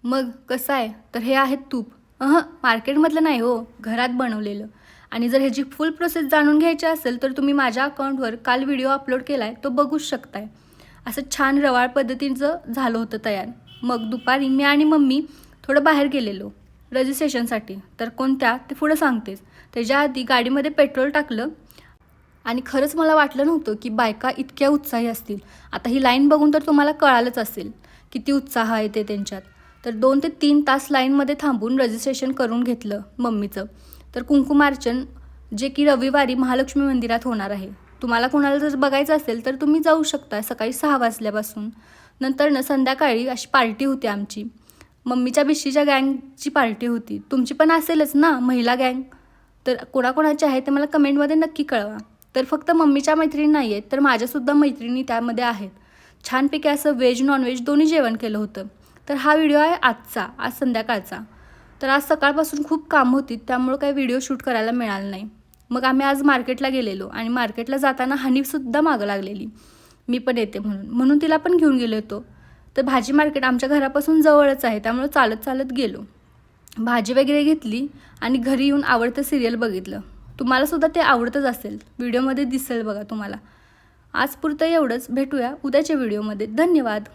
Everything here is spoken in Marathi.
मग कसं आहे तर हे आहे तूप. मार्केटमधलं नाही हो, घरात बनवलेलं. आणि जर ह्याची फुल प्रोसेस जाणून घ्यायची असेल तर तुम्ही माझ्या अकाउंटवर काल व्हिडिओ अपलोड केला आहे, तो बघूच शकताय. असं छान रवाळ पद्धतीचं झालं होतं तयार. मग दुपारी मी आणि मम्मी थोडं बाहेर गेलेलो रजिस्ट्रेशनसाठी. तर कोणत्या ते पुढं सांगतेच. त्याच्या आधी गाडीमध्ये पेट्रोल टाकलं आणि खरंच मला वाटलं नव्हतं की बायका इतक्या उत्साही असतील. आता ही लाईन बघून तर तुम्हाला कळालंच असेल किती उत्साह आहे ते त्यांच्यात. तर 2 ते 3 तास लाईनमध्ये थांबून रजिस्ट्रेशन करून घेतलं मम्मीचं. तर कुंकुमार्चन जे की रविवारी महालक्ष्मी मंदिरात होणार आहे. तुम्हाला कोणाला जर बघायचं असेल तर तुम्ही जाऊ शकता सकाळी 6 वाजल्यापासून. नंतर संध्याकाळी अशी पार्टी होती आमची. मम्मीच्या बिशीच्या गँगची पार्टी होती. तुमची पण असेलच ना महिला गँग. तर कोणाकोणाची आहे ते मला कमेंटमध्ये नक्की कळवा. तर फक्त मम्मीच्या मैत्रिणी नाही आहेत, तर माझ्यासुद्धा मैत्रिणी त्यामध्ये आहेत. छानपैकी असं व्हेज नॉनव्हेज दोन्ही जेवण केलं होतं. तर हा व्हिडिओ आहे आजचा, आज संध्याकाळचा. तर आज सकाळपासून खूप काम होती, त्यामुळं काही व्हिडिओ शूट करायला मिळालं नाही. मग आम्ही आज मार्केटला गेलेलो आणि मार्केटला जाताना हनीसुद्धा मागं लागलेली, मी पण येते म्हणून तिला पण घेऊन गेलो होतो. तर भाजी मार्केट आमच्या घरापासून जवळच आहे, त्यामुळं चालत चालत गेलो. भाजी वगैरे घेतली आणि घरी येऊन आवडतं सिरियल बघितलं. तुम्हालासुद्धा ते आवडतंच असेल, व्हिडिओमध्ये दिसेल बघा तुम्हाला. आज पुरतं एवढंच. भेटूया उद्याच्या व्हिडिओमध्ये. धन्यवाद.